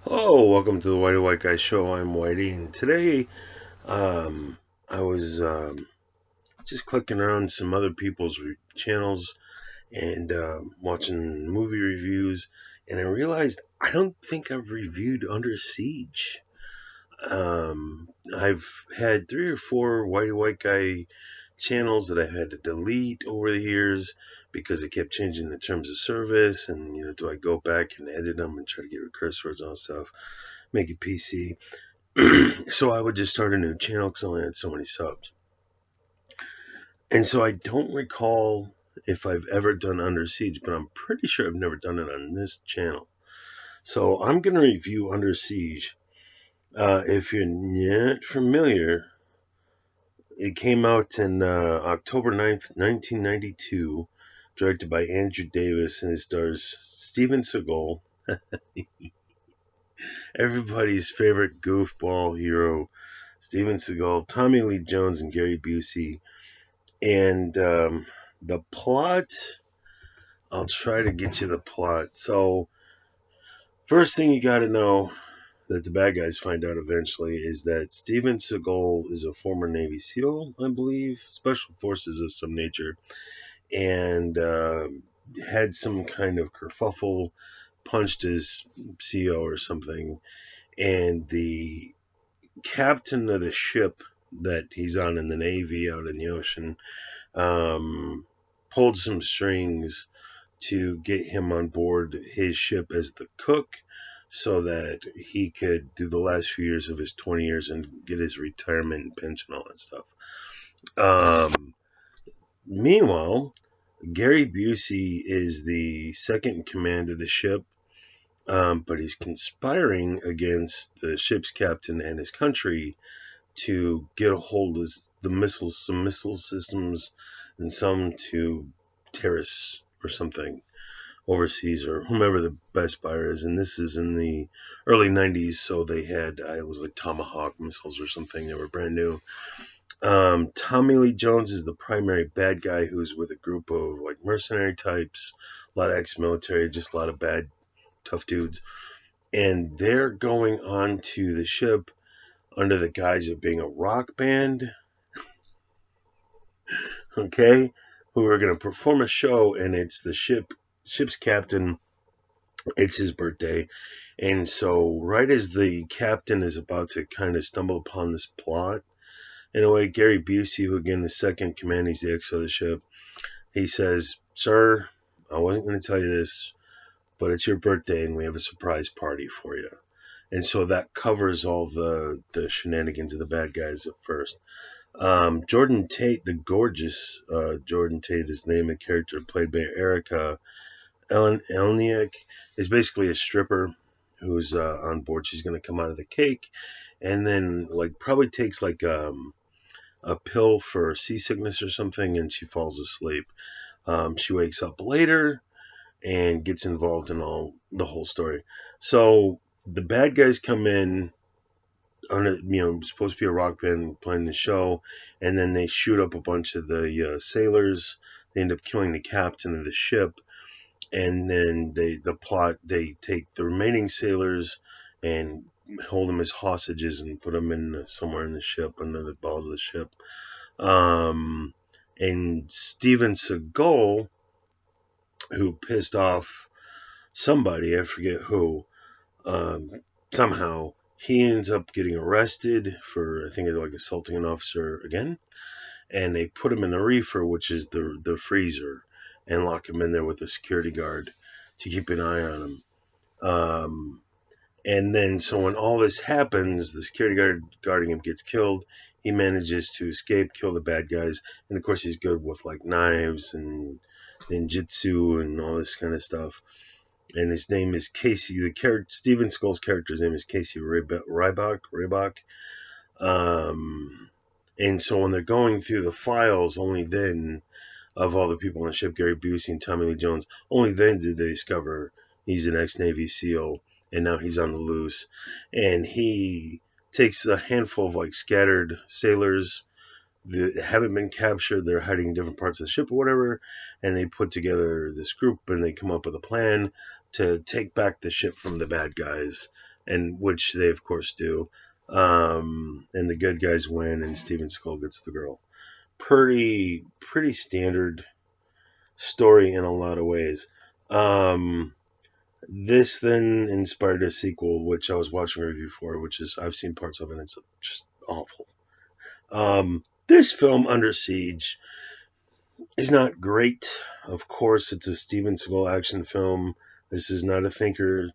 Oh, welcome to the White Guy Show. I'm Whitey, and today um, I was just clicking around some other people's channels and watching movie reviews, and I realized I don't think I've reviewed Under Siege. I've had three or four White Guy channels that I've had to delete over the years because it kept changing the terms of service, and do I go back and edit them and try to get rid of curse words and all that stuff, make it PC? So I would just start a new channel because I only had so many subs. And so I don't recall if I've ever done Under Siege, but I'm pretty sure I've never done it on this channel. So I'm going to review Under Siege. If you're not familiar, it came out in October 9th, 1992, directed by Andrew Davis, and it stars Steven Seagal, everybody's favorite goofball hero, Steven Seagal, Tommy Lee Jones, and Gary Busey. And the plot, I'll try to get you the plot. So, first thing you got to know that the bad guys find out eventually is that Steven Seagal is a former Navy SEAL, I believe, special forces of some nature, and had some kind of kerfuffle, punched his CO or something, and the captain of the ship that he's on in the Navy out in the ocean um, pulled some strings to get him on board his ship as the cook so that he could do the last few years of his 20 years and get his retirement and pension, all that stuff. Meanwhile, Gary Busey is the second in command of the ship, but he's conspiring against the ship's captain and his country to get a hold of some missile systems, and some to terrorists or something overseas, or whomever the best buyer is. And this is in the early 90s, so they had, it was like Tomahawk missiles or something. They were brand new. Tommy Lee Jones is the primary bad guy, who's with a group of like mercenary types, a lot of ex-military, just a lot of bad, tough dudes. And they're going on to the ship under the guise of being a rock band, okay, who are going to perform a show, and it's the ship's captain. It's his birthday, and so right as the captain is about to kind of stumble upon this plot, in a way, Gary Busey, who again the second command, he's the ex of the ship, he says, "Sir, I wasn't going to tell you this, but it's your birthday, and we have a surprise party for you." And so that covers all the shenanigans of the bad guys at first. Jordan Tate, the gorgeous Jordan Tate, is the name of the character, played by Erica Elniak, is basically a stripper who's on board. She's going to come out of the cake, and then like probably takes like a pill for seasickness or something, and she falls asleep. She wakes up later and gets involved in all the whole story. So the bad guys come in on a, supposed to be a rock band playing the show, and then they shoot up a bunch of the sailors. They end up killing the captain of the ship, and then they take the remaining sailors and hold them as hostages and put them in somewhere in the ship, under the balls of the ship. And Steven Seagal, who pissed off somebody, I forget who, um, somehow he ends up getting arrested for, I think, like assaulting an officer again, and they put him in the reefer, which is the freezer, and lock him in there with a security guard to keep an eye on him. And then, so when all this happens, the security guard guarding him gets killed. He manages to escape, kill the bad guys, and of course he's good with like knives and ninjutsu and all this kind of stuff. And his name is Casey. The character, Steven Skull's character's name is Casey Rybak. And so when they're going through the files, only then, of all the people on the ship, Gary Busey and Tommy Lee Jones, only then did they discover he's an ex-Navy SEAL, and now he's on the loose. And he takes a handful of like scattered sailors that haven't been captured, they're hiding in different parts of the ship or whatever, and they put together this group and they come up with a plan to take back the ship from the bad guys and which they of course do. And the good guys win, and Steven Seagal gets the girl. Pretty standard story in a lot of ways. This then inspired a sequel, which I was watching a review for, which is I've seen parts of it, and it's just awful. This film, Under Siege, is not great. Of course, it's a Steven Seagal action film. This is not a thinker.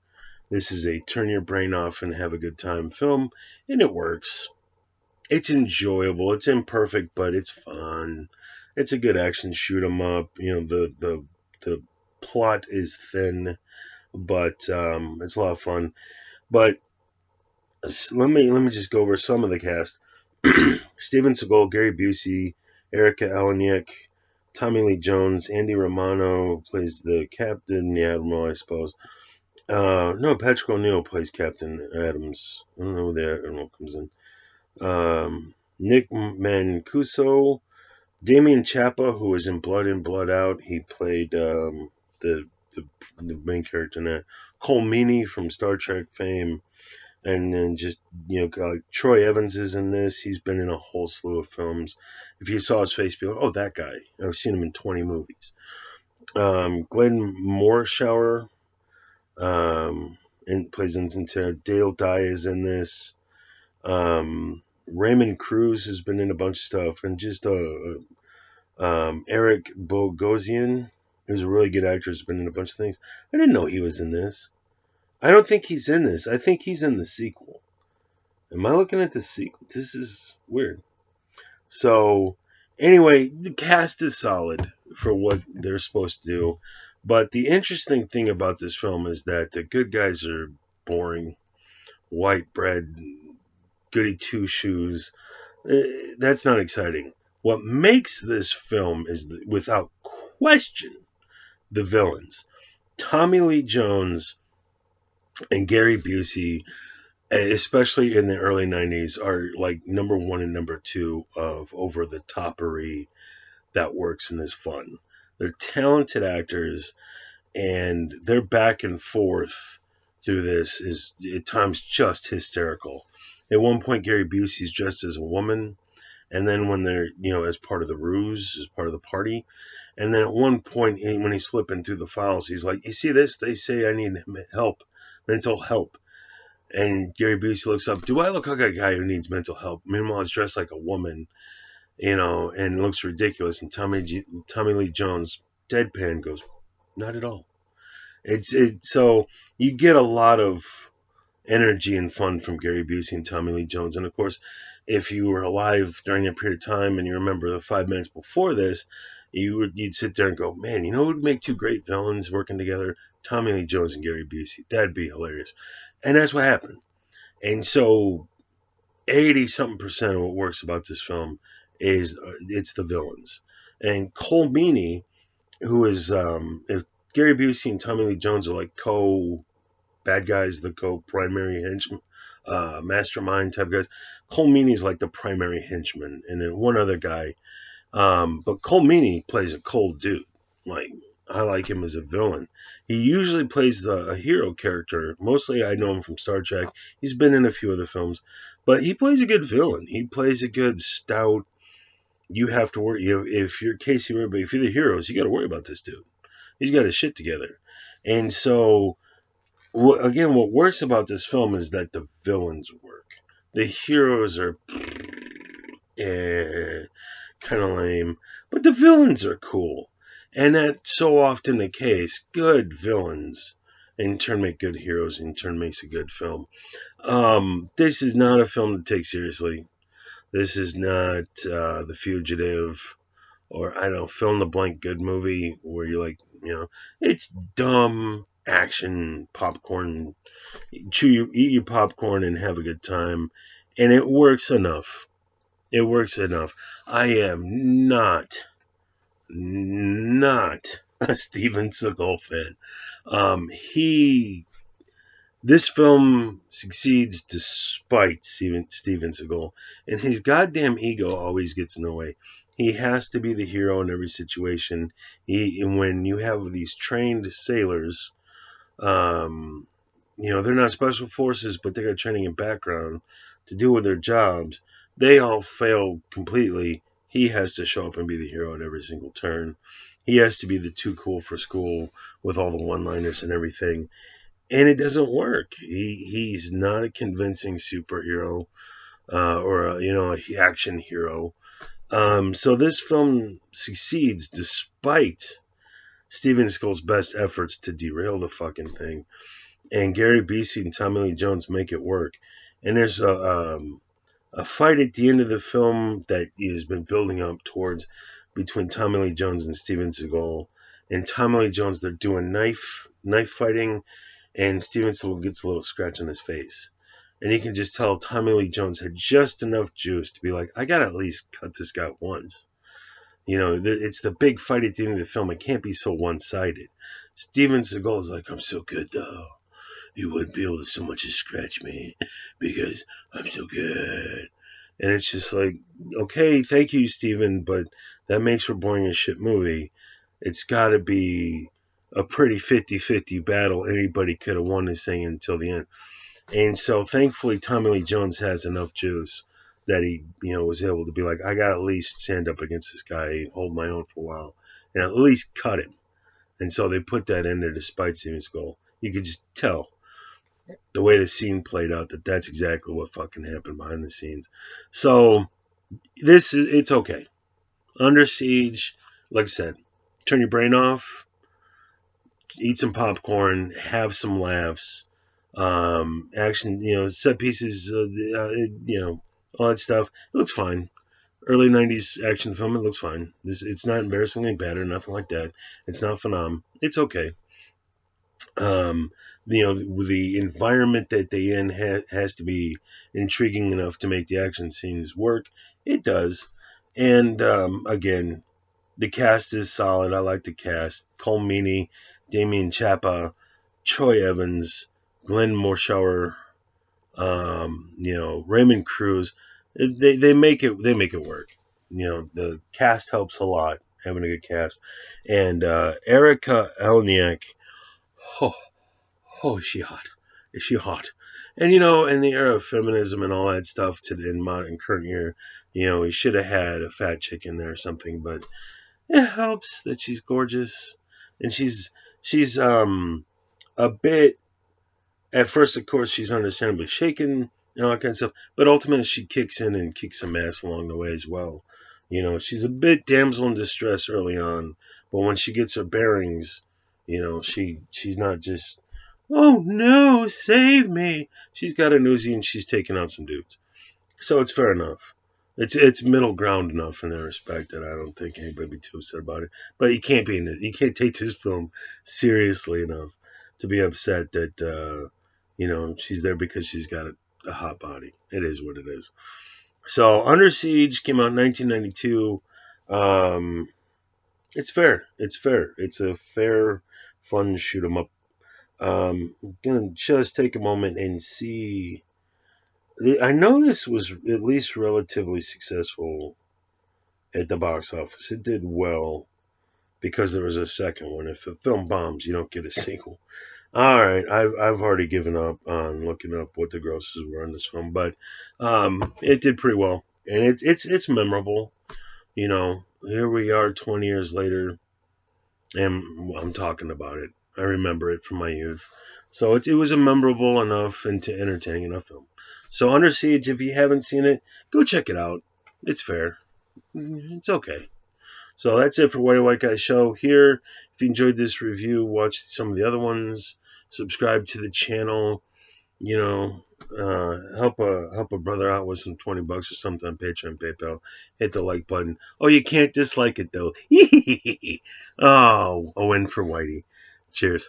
This is a turn your brain off and have a good time film, and it works. It's enjoyable. It's imperfect, but it's fun. It's a good action shoot 'em up. The plot is thin, but it's a lot of fun. But let me just go over some of the cast. Steven Seagal, Gary Busey, Erica Eleniak, Tommy Lee Jones, Andy Romano plays the captain, the admiral, I suppose. No, Patrick O'Neill plays Captain Adams. I don't know who the admiral comes in. Nick Mancuso, Damien Chapa, who was in Blood In, Blood Out. He played the, the main character in that. Cole Meany from Star Trek fame. And then just, Troy Evans is in this. He's been in a whole slew of films. If you saw his face, you'd be like, oh, that guy. I've seen him in 20 movies. Glenn Morshower plays Vincent. Dale Dye is in this. Raymond Cruz has been in a bunch of stuff. And just Eric Bogosian, who's a really good actor, has been in a bunch of things. I didn't know he was in this. I don't think he's in this. I think he's in the sequel. Am I looking at the sequel? This is weird. So, anyway, the cast is solid for what they're supposed to do. But the interesting thing about this film is that the good guys are boring, white bread, goody two shoes. That's not exciting. What makes this film is, without question, the villains. Tommy Lee Jones and Gary Busey, especially in the early 90s, are like number one and number two of over the toppery that works and is fun. They're talented actors, and their back and forth through this is at times just hysterical. At one point, Gary Busey's dressed as a woman, and then when they're, as part of the ruse, as part of the party, and then at one point, when he's flipping through the files, he's like, you see this? They say I need help, mental help. And Gary Busey looks up, do I look like a guy who needs mental help? Meanwhile, he's dressed like a woman, and looks ridiculous. And Tommy Lee Jones, deadpan, goes, not at all. So you get a lot of energy and fun from Gary Busey and Tommy Lee Jones. And of course, if you were alive during that period of time and you remember the 5 minutes before this, you'd sit there and go, man, who would make two great villains working together? Tommy Lee Jones and Gary Busey. That'd be hilarious. And that's what happened. And so 80-something% of what works about this film is it's the villains. And Cole Meany, who is, if Gary Busey and Tommy Lee Jones are like bad guys, the primary henchman, mastermind type guys, Cole Meany's like the primary henchman, and then one other guy. But Cole Meany plays a cold dude. Like, I like him as a villain. He usually plays a hero character. Mostly I know him from Star Trek. He's been in a few other films. But he plays a good villain. He plays a good, stout, you have to worry. If you're Casey Ridley, if you're the heroes, you got to worry about this dude. He's got his shit together. And so, again, what works about this film is that the villains work. The heroes are kind of lame, but the villains are cool. And that's so often the case. Good villains in turn make good heroes, in turn makes a good film. This is not a film to take seriously. This is not The Fugitive, or I don't know, fill in the blank good movie where you're like, it's dumb action popcorn. Eat your popcorn and have a good time, and it works enough. It works enough. I am not a Steven Seagal fan. This film succeeds despite Steven Seagal, and his goddamn ego always gets in the way. He has to be the hero in every situation. And when you have these trained sailors, they're not special forces, but they got training and background to do with their jobs. They all fail completely. He has to show up and be the hero at every single turn. He has to be the too cool for school with all the one-liners and everything, and it doesn't work. He's not a convincing superhero or a action hero. So this film succeeds despite Steven Skull's best efforts to derail the fucking thing. And Gary Busey and Tommy Lee Jones make it work. And there's a fight at the end of the film that has been building up towards between Tommy Lee Jones and Steven Seagal. And Tommy Lee Jones, they're doing knife fighting, and Steven Seagal gets a little scratch on his face. And you can just tell Tommy Lee Jones had just enough juice to be like, I gotta at least cut this guy once. It's the big fight at the end of the film. It can't be so one-sided. Steven Seagal is like, I'm so good, though. You wouldn't be able to so much as scratch me because I'm so good. And it's just like, okay, thank you, Steven, but that makes for boring as shit movie. It's got to be a pretty 50-50 battle. Anybody could have won this thing until the end. And so thankfully, Tommy Lee Jones has enough juice that he, was able to be like, I got to at least stand up against this guy and hold my own for a while and at least cut him. And so they put that in there despite Steven's goal. You could just tell the way the scene played out that's exactly what fucking happened behind the scenes. So it's okay. Under Siege, like I said, turn your brain off, eat some popcorn, have some laughs. Action, set pieces, all that stuff. It looks fine. Early 90s action film, it looks fine. It's not embarrassingly bad or nothing like that. It's not phenomenal. It's okay. The environment that they in has to be intriguing enough to make the action scenes work. It does. And again, the cast is solid. I like the cast. Cole Meany, Damian Chapa, Troy Evans, Glenn Morshower, Raymond Cruz. They make it work. The cast helps a lot, having a good cast. And Erica Elniak, is she hot? Is she hot? And in the era of feminism and all that stuff in modern current year, we should have had a fat chick in there or something, but it helps that she's gorgeous. And she's a bit, at first, of course, she's understandably shaken and all that kind of stuff, but ultimately she kicks in and kicks some ass along the way as well. She's a bit damsel in distress early on, but when she gets her bearings, she's not just, oh no, save me. She's got an Uzi and she's taking out some dudes. So it's fair enough. It's middle ground enough in that respect that I don't think anybody would be too upset about it. But you can't take this film seriously enough to be upset that she's there because she's got a hot body. It is what it is. So Under Siege came out in 1992. It's fair. It's a fair, fun shoot 'em up. I'm gonna just take a moment and see. I know this was at least relatively successful at the box office. It did well because there was a second one. If a film bombs, you don't get a sequel. All right, I've already given up on looking up what the grosses were on this film, but it did pretty well, and it's memorable. Here we are 20 years later, and I'm talking about it. I remember it from my youth, so it was a memorable enough and to entertaining enough film. So Under Siege, if you haven't seen it, go check it out. It's fair. It's okay. So that's it for White Guy Show here. If you enjoyed this review, watch some of the other ones. Subscribe to the channel. Help a brother out with some $20 or something on Patreon, PayPal. Hit the like button. Oh, you can't dislike it though. Oh, a win for Whitey. Cheers.